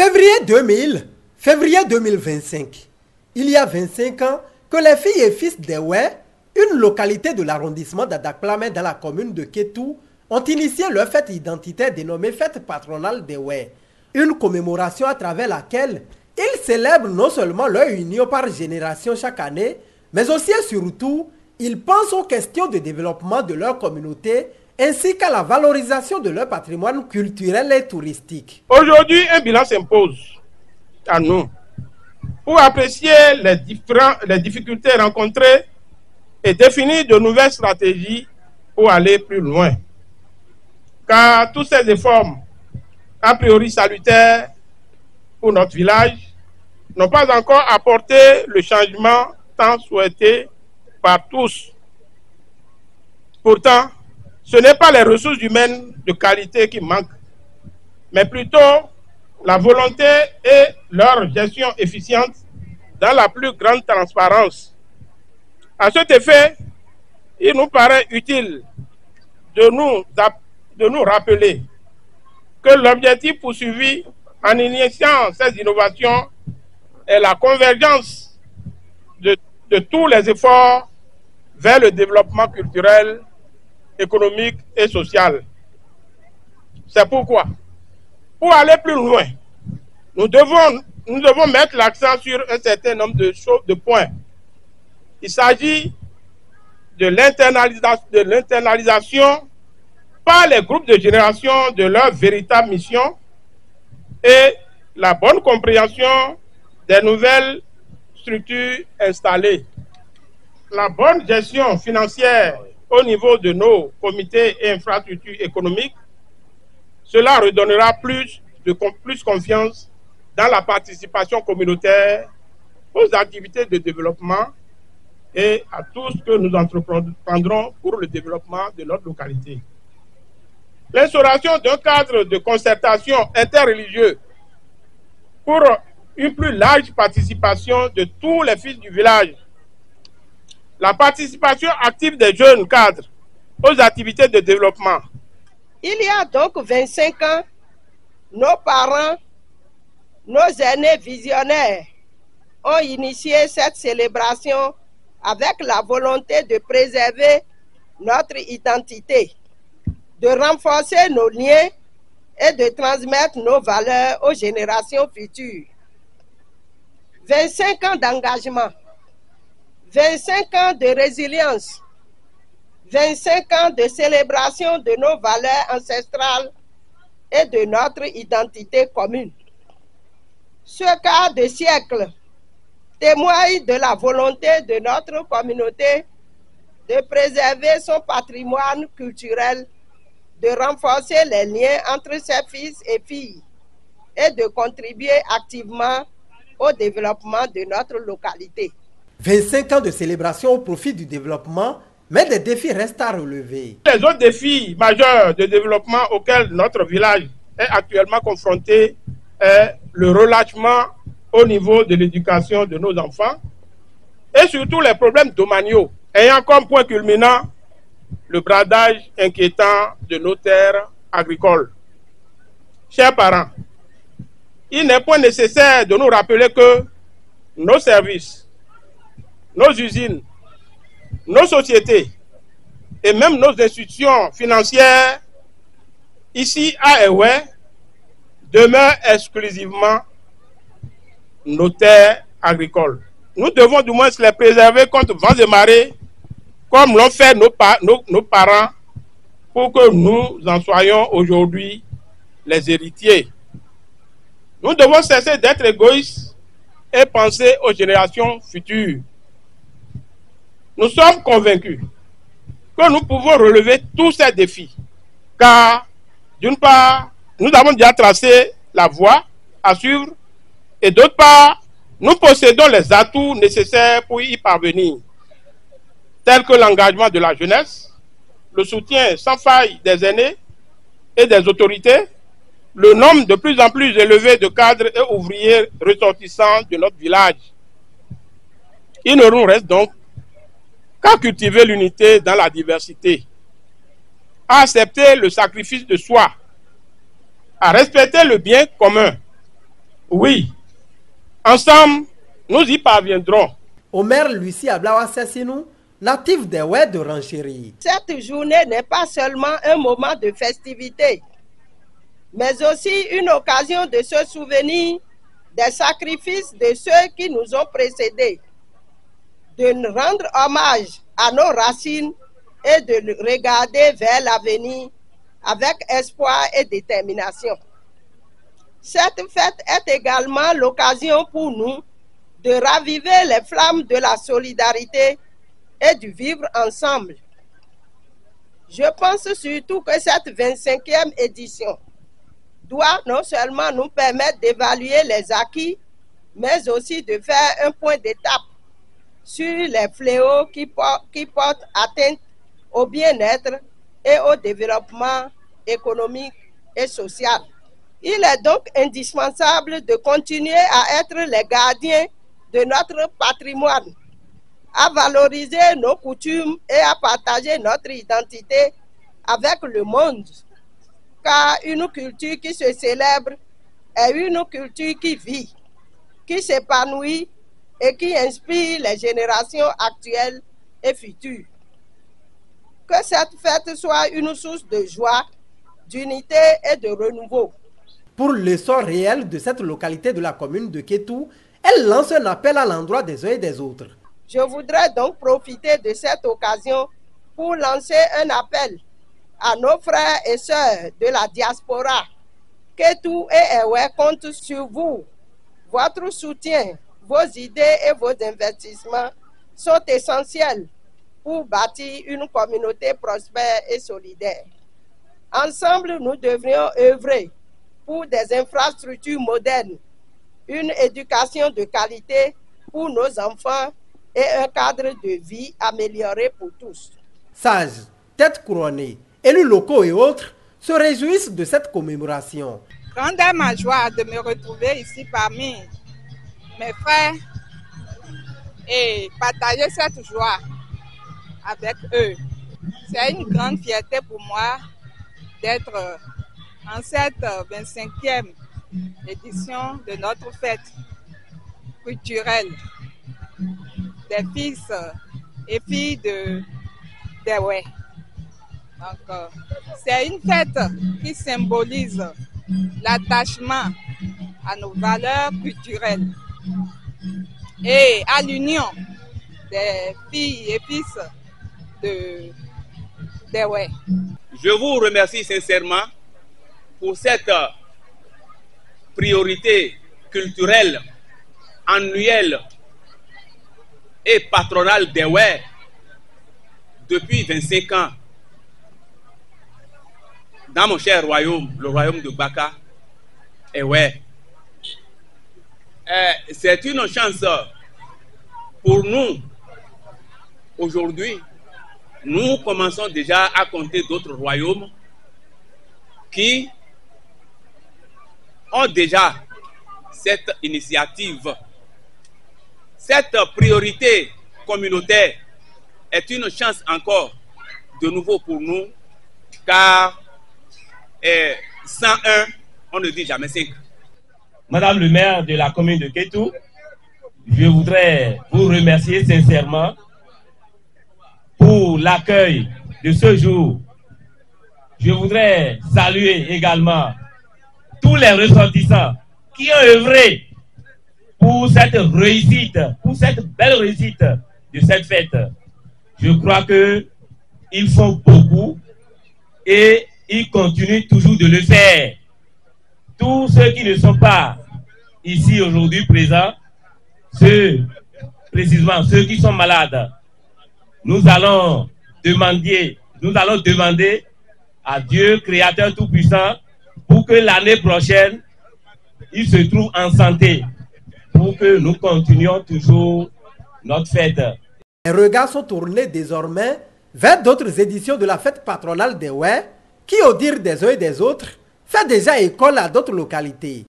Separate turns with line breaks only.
Février 2025. Il y a 25 ans que les filles et fils d'Ewe, une localité de l'arrondissement d'Adakplame dans la commune de Kétou, ont initié leur fête identitaire dénommée Fête patronale d'Ewe. Une commémoration à travers laquelle ils célèbrent non seulement leur union par génération chaque année, mais aussi et surtout, ils pensent aux questions de développement de leur communauté ainsi qu'à la valorisation de leur patrimoine culturel et touristique.
Aujourd'hui, un bilan s'impose à nous pour apprécier les difficultés rencontrées et définir de nouvelles stratégies pour aller plus loin. Car tous ces efforts, a priori salutaires pour notre village, n'ont pas encore apporté le changement tant souhaité par tous. Pourtant, ce n'est pas les ressources humaines de qualité qui manquent, mais plutôt la volonté et leur gestion efficiente dans la plus grande transparence. À cet effet, il nous paraît utile de nous rappeler que l'objectif poursuivi en initiant ces innovations est la convergence de tous les efforts vers le développement culturel, économique et social. C'est pourquoi, pour aller plus loin, nous devons mettre l'accent sur un certain nombre de points. Il s'agit de l'internalisation par les groupes de génération de leur véritable mission et la bonne compréhension des nouvelles structures installées. La bonne gestion financière au niveau de nos comités et infrastructures économiques, cela redonnera plus confiance dans la participation communautaire aux activités de développement et à tout ce que nous entreprendrons pour le développement de notre localité. L'instauration d'un cadre de concertation interreligieux pour une plus large participation de tous les fils du village. La participation active des jeunes cadres aux activités de développement.
Il y a donc 25 ans, nos parents, nos aînés visionnaires ont initié cette célébration avec la volonté de préserver notre identité, de renforcer nos liens et de transmettre nos valeurs aux générations futures. 25 ans d'engagement, 25 ans de résilience, 25 ans de célébration de nos valeurs ancestrales et de notre identité commune. Ce quart de siècle témoigne de la volonté de notre communauté de préserver son patrimoine culturel, de renforcer les liens entre ses fils et filles et de contribuer activement au développement de notre localité.
25 ans de célébration au profit du développement, mais des défis restent à relever.
Les autres défis majeurs de développement auxquels notre village est actuellement confronté est le relâchement au niveau de l'éducation de nos enfants et surtout les problèmes domaniaux, ayant comme point culminant le bradage inquiétant de nos terres agricoles. Chers parents, il n'est point nécessaire de nous rappeler que nos services, nos usines, nos sociétés et même nos institutions financières ici à Ewe demeurent exclusivement nos terres agricoles. Nous devons du moins les préserver contre vents et marées comme l'ont fait nos parents pour que nous en soyons aujourd'hui les héritiers. Nous devons cesser d'être égoïstes et penser aux générations futures. Nous sommes convaincus que nous pouvons relever tous ces défis, car d'une part, nous avons déjà tracé la voie à suivre et d'autre part, nous possédons les atouts nécessaires pour y parvenir, tels que l'engagement de la jeunesse, le soutien sans faille des aînés et des autorités, le nombre de plus en plus élevé de cadres et ouvriers ressortissants de notre village. Il ne nous reste donc qu'à cultiver l'unité dans la diversité, à accepter le sacrifice de soi, à respecter le bien commun Oui, ensemble, nous y parviendrons.
Omer Lucie Ablawa Sessinou, natif des Oué de Rancherie.
Cette journée n'est pas seulement un moment de festivité, mais aussi une occasion de se souvenir des sacrifices de ceux qui nous ont précédés, de rendre hommage à nos racines et de regarder vers l'avenir avec espoir et détermination. Cette fête est également l'occasion pour nous de raviver les flammes de la solidarité et du vivre ensemble. Je pense surtout que cette 25e édition doit non seulement nous permettre d'évaluer les acquis, mais aussi de faire un point d'étape sur les fléaux qui portent atteinte au bien-être et au développement économique et social. Il est donc indispensable de continuer à être les gardiens de notre patrimoine, à valoriser nos coutumes et à partager notre identité avec le monde. Car une culture qui se célèbre est une culture qui vit, qui s'épanouit et qui inspire les générations actuelles et futures. Que cette fête soit une source de joie, d'unité et de renouveau.
Pour l'essor réel de cette localité de la commune de Kétou, elle lance un appel à l'endroit des uns et des autres.
Je voudrais donc profiter de cette occasion pour lancer un appel à nos frères et sœurs de la diaspora. Kétou et Ewe comptent sur vous. Votre soutien, vos idées et vos investissements sont essentiels pour bâtir une communauté prospère et solidaire. Ensemble, nous devrions œuvrer pour des infrastructures modernes, une éducation de qualité pour nos enfants et un cadre de vie amélioré pour tous.
Sages, têtes couronnées, élus locaux et autres se réjouissent de cette commémoration.
Grande est ma joie de me retrouver ici parmi mes frères et partager cette joie avec eux. C'est une grande fierté pour moi d'être en cette 25e édition de notre fête culturelle des fils et filles des Oué. Donc, c'est une fête qui symbolise l'attachement à nos valeurs culturelles et à l'union des filles et fils des Oué.
Je vous remercie sincèrement pour cette priorité culturelle annuelle et patronale des Oué depuis 25 ans dans mon cher royaume, le royaume de Baka et Oué. C'est une chance pour nous aujourd'hui. Nous commençons déjà à compter d'autres royaumes qui ont déjà cette initiative. Cette priorité communautaire est une chance encore de nouveau pour nous, car 101, on ne dit jamais 5.
Madame le maire de la commune de Kétou, je voudrais vous remercier sincèrement pour l'accueil de ce jour. Je voudrais saluer également tous les ressortissants qui ont œuvré pour cette réussite, pour cette belle réussite de cette fête. Je crois qu'ils font beaucoup et ils continuent toujours de le faire. Tous ceux qui ne sont pas ici aujourd'hui présents, précisément ceux qui sont malades, nous allons demander à Dieu, Créateur Tout-Puissant, pour que l'année prochaine, ils se trouvent en santé, pour que nous continuions toujours notre fête.
Les regards sont tournés désormais vers d'autres éditions de la fête patronale des Oué, qui, au dire des uns et des autres, fait déjà école à d'autres localités.